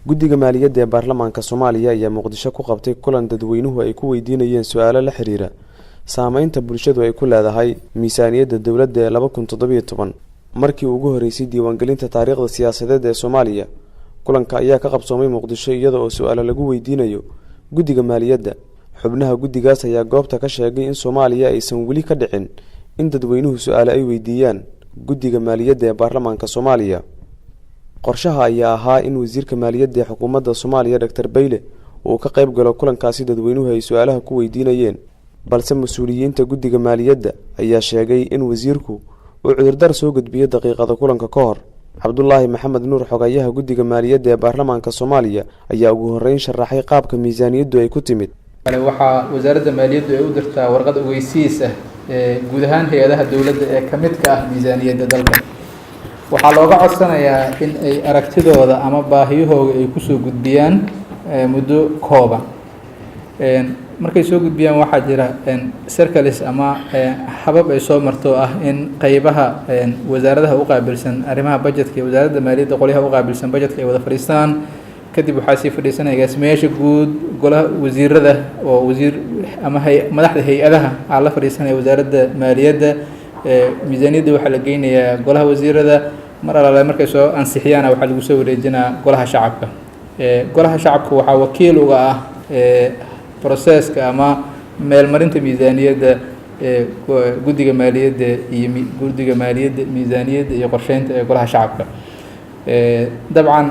guddiga maaliyadda ee baarlamaanka Soomaaliya ayaa Muqdisho ku qabtay kulan dadweynuhu ay ku weydiinayeen su'aalo la xiriira saamaynta bulshadu ay ku leedahay miisaaniyadda dawladda ee 2017 markii ugu horeysay diiwaangelinta taariikhda siyaasadeed ee Soomaaliya. kulanka ayaa ka qabsoomay Muqdisho iyada oo su'aalo lagu weydiinayo guddiga maaliyadda. xubnaha guddigaas ayaa goobta ka sheegay in Soomaaliya aysan weli ka dhicin in dadweynuhu su'aalo ay weydiiyaan guddiga maaliyadda ee baarlamaanka Soomaaliya. qorshaha ayaa ahaa in wasiirka maaliyadda ee xukuumadda Soomaaliya Dr. Bayle uu ka qayb galo kulankaasi dadweynuhu ay su'aalaha ku weydiinayeen, balse mas'uuliyiinta guddiga maaliyadda ayaa sheegay in wasiirku uu cudurdar soo gudbiyay daqiiqada kulanka ka hor. Cabdullaahi Maxamed Nuur, xogayaha guddiga maaliyadda ee baarlamaanka Soomaaliya, ayaa ugu horeyn sharaxay qaabka miisaaniyaddu ay ku timid. waxaa wasaaradda maaliyaddu ay u dirtaa warqad ogeysiis ah guud ahaan hay'adaha dawladda ee ka midka ah miisaaniyadda dalka. waxaa looga codsanayaa in ay aragtidooda ama baahiyahooda ay kusoo gudbiyaan muddo kooban. markay soo gudbiyaan waxaa jira circles ama habab ay soo marto ah in qaybaha wasaaradaha u qaabilsan arrimaha budgetka iyo wasaaradda maaliyadda qoliyaha u qaabilsan budgetka ay wada fadhiistaan. kadib waxaa sii fadhiisanaya gaasimayaasha guud, golaha wasiirada oo wasiir ama madaxda hay'adaha aa la fadhiisanaya wasaaradda maaliyadda. miisaaniyadda waxaa la geynayaa golaha wasiirada, mar alaale markay soo ansixiyaan waxaa lagu soo wareejinaa golaha shacabka. golaha shacabka waxaa wakiil uga ah processka ama meelmarinta miisaaniyadda guddiga maaliyadda iyo guddiga maaliyadda miisaaniyadda iyo qorsheynta ee golaha shacabka. dabcan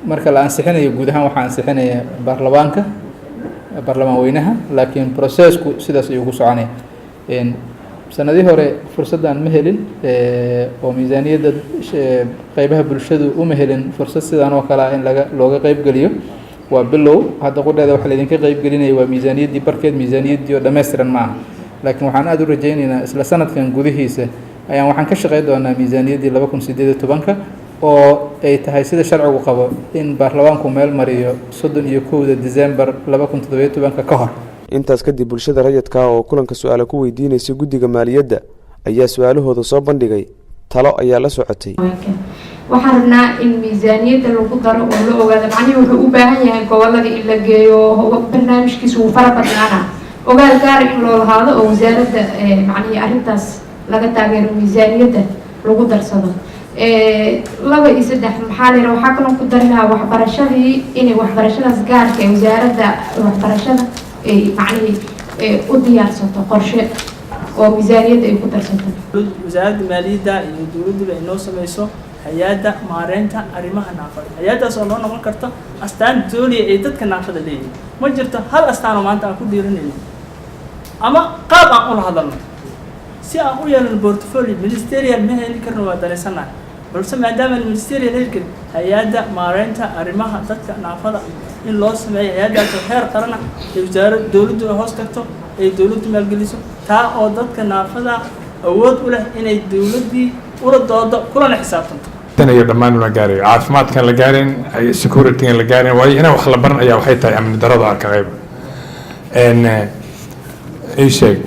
marka la ansixinayo guud ahaan waxaa ansixinaya baarlamaan weynaha, laakiin processku sidaas ayuu ku soconaya. sanadii hore fursaddan ma helin oo miisaaniyadda qaybaha bulshadu uma helin fursad sidan oo kale ah in looga qaybgeliyo. waa bilow hadda qudheeda waxa laydinka qaybgelinaya waa miisaaniyaddii barkeed, miisaaniyaddii oo dhammaystiran ma aha. laakiin waxaan aada u rajaynaynaa isla sanadkan gudihiisa ayaan waxaan ka shaqayn doonaa miisaaniyaddii 2018 oo ay tahay sida sharcigu qabo in baarlamaanku meel mariyo 31 December 2017 ka hor. intaas kadib bulshada rayidka oo kulanka su'aalo ku weydiinaysa guddiga maaliyadda ayaa su'aalahooda soo bandhigay. talo ayaa la socotay. waxaan rabnaa in miisaaniyadda lagu daro oo la ogaado macnaheedu wuxuu u baahan yahay gobolada in la geeyo barnaamijkiisa uu fara badnaana ogaal gaar in loo lahaado oo wasaaradda macnaheedu arrintaas laga taageero miisaaniyadda lagu darsado. 2 iyo 3 maxaa la yiraahdaa waxaa kaloo ku darinaa waxbarashadii inay waxbarashadaas gaarka ee wasaaradda waxbarashada ay macnaheedu u diyaarsato qorshe oo miisaaniyadda ay ku darsato. wasaaradda maaliyadda iyo dawladdu ay noo sameeyso hay'adda maareynta arrimaha naafada. hay'addaas oo noqon karto astaan doonaya ay dadka naafada leeyihiin. ma jirto hal astaan oo maanta aan ku dhiiranayno ama qaab aan u hadalno si aan u yeelano portfolio ministerial ma heli karno waa dareysanahay. balse maadaama ministerial heli karin hay'adda maareynta arrimaha dadka naafada in loo sameeyo hay'addaas oo heer qaran ah ee wasaaradda dawladdu ay hoos tagto ay dawladdu maalgeliso taa oo dadka naafada awood u leh inay dawladdii ula doodo kulana xisaabtanto. iyo dhammaan la gaaray caafimaadkan la gaarin security la gaarin waayo inaan wax la baran ayaa waxay tahay amni darrada arka qayb sheeg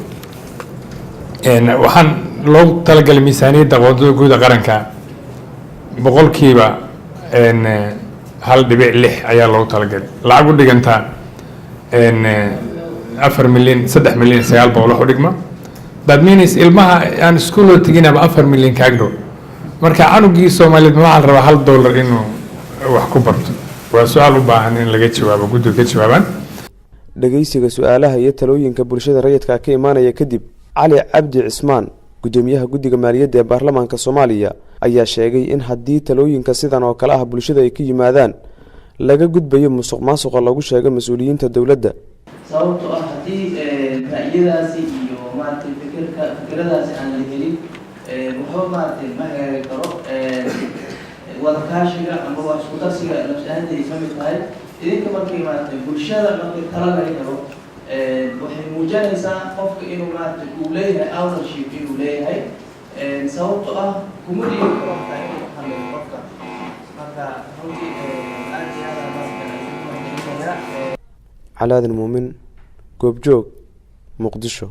waxaan loo talagalay miisaaniyadda wadada guud ee qaranka boqolkiiba 1.6 ayaa loo talagalay. lacag u dhigantaa 4 milyan 3 milyan 900 wax u dhigma. that means ilmaha aan iskuul teginaba 4 milyan ka agdhow. marka canugii Soomaaliyeed waxaa la rabaa $1 inuu wax ku barto. waa su'aal u baahan in laga jawaabo guddiga ka jawaabaan. dhageysiga su'aalaha iyo talooyinka bulshada rayidka ka imaanaya kadib, Cali Cabdi Cismaan, gudoomiyaha guddiga maaliyadda ee baarlamaanka Soomaaliya, ayaa sheegay in haddii talooyinka sidan oo kale ah bulshada ay ka yimaadaan laga gudbayo musuqmaasuqa lagu sheego mas'uuliyiinta dawladda. sababtoo ah haddii ra'yadaasi iyo maaragtay fikradaasi aan la helin wuxuu maaragtay ma hagaagi karo wadakaashiga ama wax isku darsiga nafsahanday ka mid tahay. idinka markii maaragtay bulshada markii tala laga helo waxay muujinaysaa qofka inuu maaragtay uu leeyahay ownership inuu leeyahay. sababtoo ah kuma dhiibi karo waxaa inuu hadlayo qofka. marka runtii aad iyo aad maaragtay Calaadin Muumin, Goobjoog, Muqdisho.